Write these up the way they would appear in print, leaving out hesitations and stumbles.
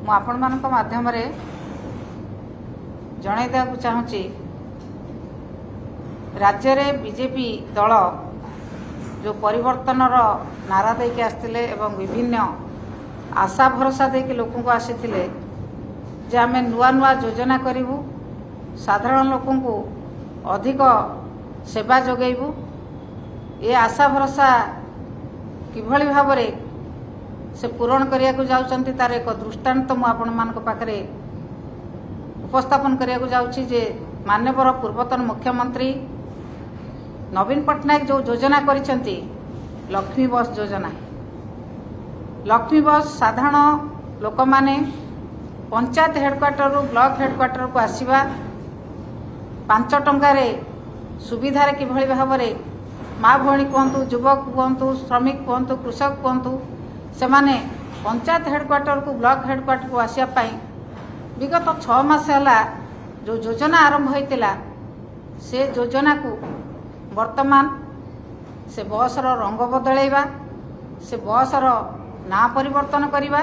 ମୁଁ ଆପଣମାନଙ୍କ ମାଧ୍ୟମରେ ଜଣାଇ ଦେବାକୁ ଚାହୁଁଛି, ରାଜ୍ୟରେ ବିଜେପି ଦଳ जो परिवर्तनर नारा देके आसते एवं विभिन्न आशा भरोसा देके लोक को आसीथिले जे आम नुआ नुआ योजना करूँ, साधारण लोक को अधिक सेवा जोगेबू। ये आशा भरोसा किभली भाव से पूरण करने को जाउछंती तार एक दृष्टांत मु आपण मान पाखरे उपस्थापन करने को जाउछि जे माननीय पूर्वतन मुख्यमंत्री नवीन पट्टनायक जो योजना करिसेंती लक्ष्मी बस योजना। लक्ष्मी बस साधारण लोक माने पंचायत हेडक्वार्टर रु ब्लॉक हेडक्वार्टर को आसीबा 5 टंकार सुविधार किभली भाव माँ भौणी कहतु, युवक कहतु, श्रमिक कहतु, कृषक कहतु, से माने पंचायत हेडक्वार्टर को ब्लॉक हेडक्वार्टर को आसापी विगत 6 मास है जो योजना आरंभ होता से योजना को वर्तमान से बसर रंग बदलैवा, से बसर ना परिवर्तन करवा,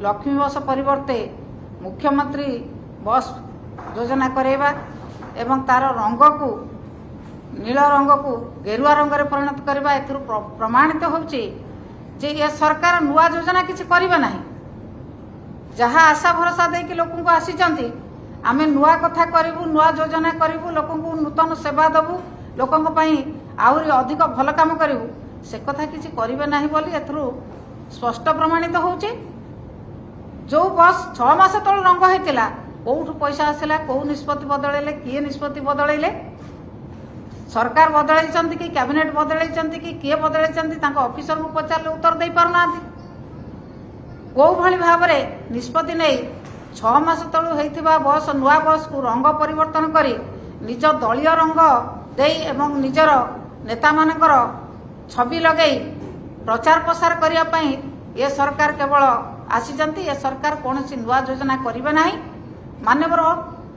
लक्ष्मी बस परिवर्ते मुख्यमंत्री बस योजना करवा एवं तार रंग को नील रंग को गेरुआ रंग में परिणत करवा। एथुर प्रमाणित होउछि जे ये सरकार नुआ योजना किसी करिबा नाही। जहाँ आशा भरोसा देके लोक को आसीचंती आमे नुआ कथा करिवु, नुआ योजना करिवु, लोक को नूतन सेवा दबु, लोकंक पई आउरी अधिक भल काम करिवु, से कथा किसी करिबे नाही बोली एथुर स्पष्ट प्रमाणित होउछि। जो बस 6 मास तळ रंग हेतिला कोठु पैसा आसिला, को निष्पत्ति बदलैले, किए निष्पत्ति बदलैले, सरकार बदलैचंती कि कैबिनेट बदलैचंती कि किए बदलैचंती, तांको ऑफिसर को पचारले उत्तर दे पारनांती। को भली भाव निष्पत्ति नहीं 6 मास तळु हेतिबा बस नुआ बस को रंग परिवर्तन करी निज दलीय रंग दे एवं निजर नेता मानकर छवि लगे प्रचार प्रसार करने पई ये सरकार केवल आसीचंती। ये सरकार कौन सी नुआ योजना करिबे नाही। माननीय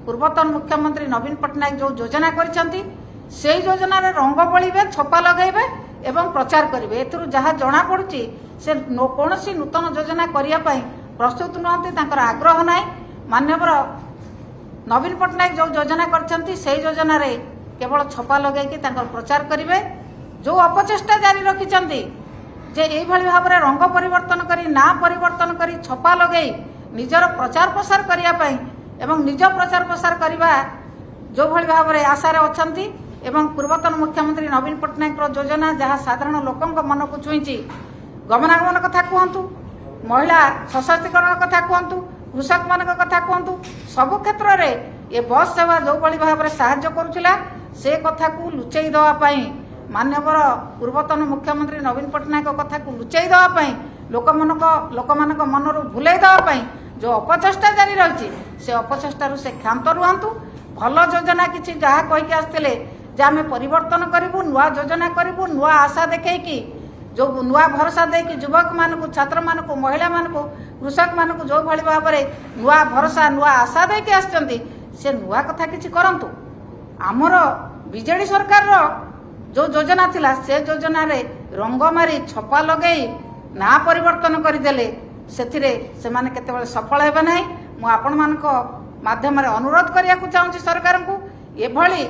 पूर्वतन मुख्यमंत्री नवीन पट्टनायक जो योजना करिसंती से योजना रे रंग बळीबे, छपा लगेबे एवं प्रचार करिबे। एथुरु जहाँ जना पड़ुची से कौन सी नूतन योजना करिया पई प्रस्तुत नहंती, तांकर आग्रह नाही। माननीय नवीन पट्टनायक जो योजना करिसंती से योजना रे केवल छपा लगे प्रचार करेंगे। जो अपचेष्टा जारी रखिंट जे यही भाव में रंग परिवर्तन करी, ना परिवर्तन करी, छपा लगे निजर प्रचार प्रसार करने एवं निज प्रचार प्रसार करने जो भाई भाव में आशार अच्छा एवं पूर्वतन मुख्यमंत्री नवीन पट्टनायक योजना जहाँ साधारण लोक मन को छुई गमनागमन कथा कहतु, महिला सशक्तिकरण कथा कहतु, कृषक मान कथा कहतु, सबु क्षेत्र में ये बस सेवा जो भाई भाव में साहाय्य करुला से कथा को लुचई देवाई माननीय पूर्वतन मुख्यमंत्री नवीन पट्टनायक कथा को लुचई देवाई लोक मान मनरू भूलई देवाई जो अपचेष्टा जारी रही से अपचेष्टार से क्षांत रुहतु। भल योजना किसी जहाँ कहीकि आसते जे आम परिवर्तन करूँ, नुआ योजना करूँ, नुआ आशा देखी जो नुआ भरोसा देकी युवक मानक, छात्र मानक, महिला मानक, कृषक मानक जो भाई भाव में नुआ भरोसा नुआ आशा देकी आसचंती से नुआ कथा किसी करंतु। आमर बीजेडी सरकार जो योजना थिला से योजना रे रंग मारी छपा लगे ना परिवर्तन करदेले सेथिरे से माने केतेबेले सफल हेबे नाही। मु आपण मानक माध्यम रे अनुरोध करिया को चाहूची सरकार को एभली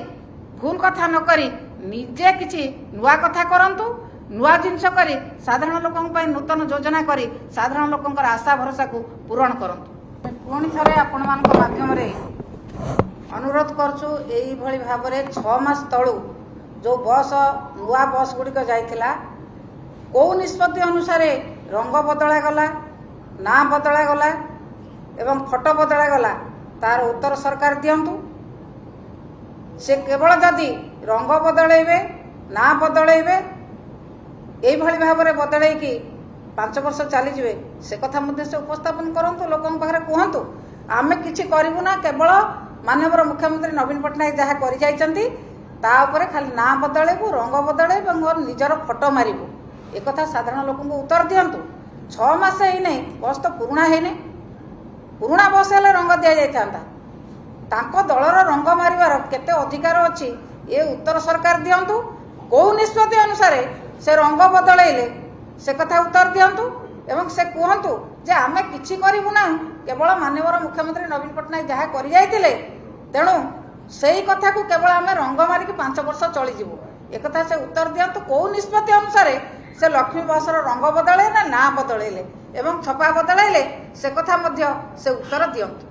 भूल कथा न करी निजे किछि नुआ कथा करंतु, नुआ जिनस करी साधारण लोकन पई नूतन योजना करी साधारण लोकनकर आशा भरोसा को पूरण करंतु। पुणी थरे आपण मानक माध्यम रे अनुरोध करछु एई भली भाव में 6 मास तळु जो बस नुआ बस गुड़िक जाइथिला को निष्पत्ति अनुसार रंग बदला गला, ना बदला गला एवं फोटो बदला गला तार उत्तर सरकार दियंतु। से केवल जदि रंग बदलैबे, ना बदलैबे एई भली भाव में बदलैकी 5 वर्ष चली जिवे से कथा मध्य से उपस्थापन करंतु, लोकन पाखरे कहंतु आमे किछि करिवु ना, केवल माननीय मुख्यमंत्री नवीन पट्टनायक जहाँ कर खाली ना बदलू, रंग बदलू और निजर फोटो मारू एक कथा साधारण लोक उत्तर दिंतु। 6 मास ही नहीं, बस तो पुराणा है नहीं, पुराणा बस हेले रंग दि जाता दलर रंग मारिबार केते अधिकार अच्छी ये उत्तर सरकार दिंतु। कौ निष्पत्ति अनुसार से रंग बदलैले से कथा उत्तर दिंतु एवं से कहतु जे आमे किछि करिबु ना केवल माननीय मुख्यमंत्री नवीन पट्टनायक जहाँ कर जाइतिले तेणु सेई कथा को केवल आमे रंग मारिक 5 वर्ष चली जीवु एक कथा से उत्तर दियंतु को निष्पत्ति अनुसार से लक्ष्मी बसर रंग बदले ना बदलैले एवं छपा बदलैले से कथा मध्य से उत्तर दियंतु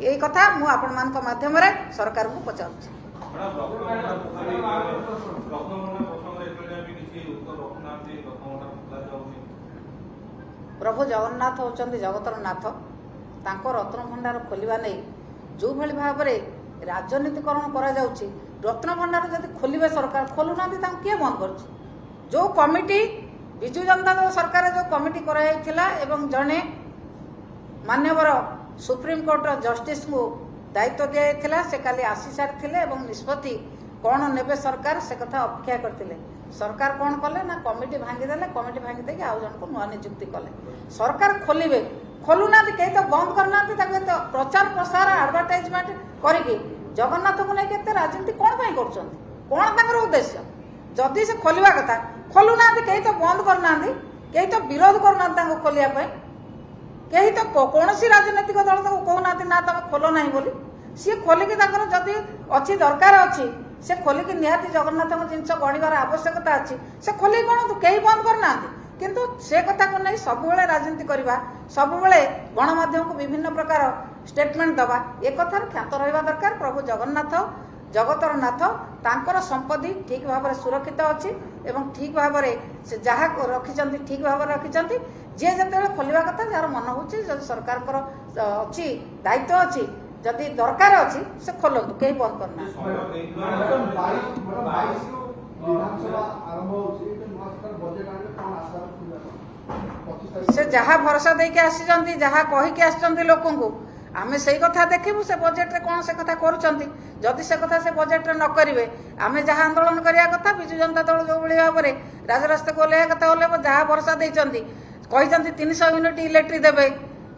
यही कथा मु आपण मानक माध्यम रे सरकार को पचारुछि। प्रभु जगन्नाथ होचंदी जगतर नाथ तांको रत्न भंडार खोलिबा नै जो भली भाव रे राजनीतिकरण करा जाउछि रत्न भंडार जदि खोलिबे सरकार खोलु नांदी तां के बंद करछि जो कमिटी विजु जनता दल सरकार जो कमिटी कराइथिला एवं जने मान्यवर सुप्रीम कोर्ट जस्टिस को दायित्व दिया से काली आसी सारी एवं निष्पत्ति कौन नेबे सरकार से कथा अपेक्षा करते सरकार कौन कले ना कमिटी भांगीदेले कमिटी भांगी आउ जन को नुआ नियुक्ति कले सरकार खोलिबे खोलुना कहीं तो बंद करना तो प्रचार प्रसार आडभर्टाइजमेंट करके जगन्नाथ को नहीं राजनीति कौन कर उद्देश्य जदि से खोलिया कथा खोलुना कहीं तो बंद करना कहीं तो विरोध करना खोलिया कहीं तो कौन राजनैतिक दल कहना ना तुम खोल ना बोली सी खोलिकी जदि अच्छी दरकार अच्छी से खोलिकी निहाती जगन्नाथ जिनस गढ़ार आवश्यकता अच्छी से खोलिक कौन कहीं बंद करना किंतु से कथा को नहीं सब राजनीति करवा सब गणमाध्यम को विभिन्न प्रकार स्टेटमेंट दबा एक कथार ख्यात रहा दरकार प्रभु जगन्नाथ जगतर नाथ तांकर संपत्ति ठीक भाव में सुरक्षित अच्छी एवं ठीक भाव में से जहाँ रखिंट ठीक भाव में रखिंट जी जिते खोलिया कथा जार मन हो सरकार अच्छी दायित्व अच्छी जदि दरकार अच्छी से खोलतु कहीं बंद करना से जहाँ भरोसा देके आसी जहाँ कहीकि आसी लोक आमे से कथा देखू से बजेट रे कौन से कथा करुँच जदि से कथा से बजेट रे न करेंगे आमे जहाँ आंदोलन करिया कथा विजु जनता दल जो भाई भाव में राजरास्ता को ओह्लैया कथा ओह्लैब जहाँ भरोसा देइचंती कहिचंती 300 यूनिट इलेक्ट्रिक देवे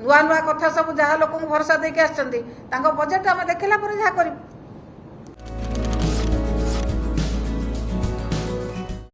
नुआ नुआ कथा सब जहाँ लोक भरोसा देके आसचंती तांको बजेट आमे देखिला पर जहाँ करिबु।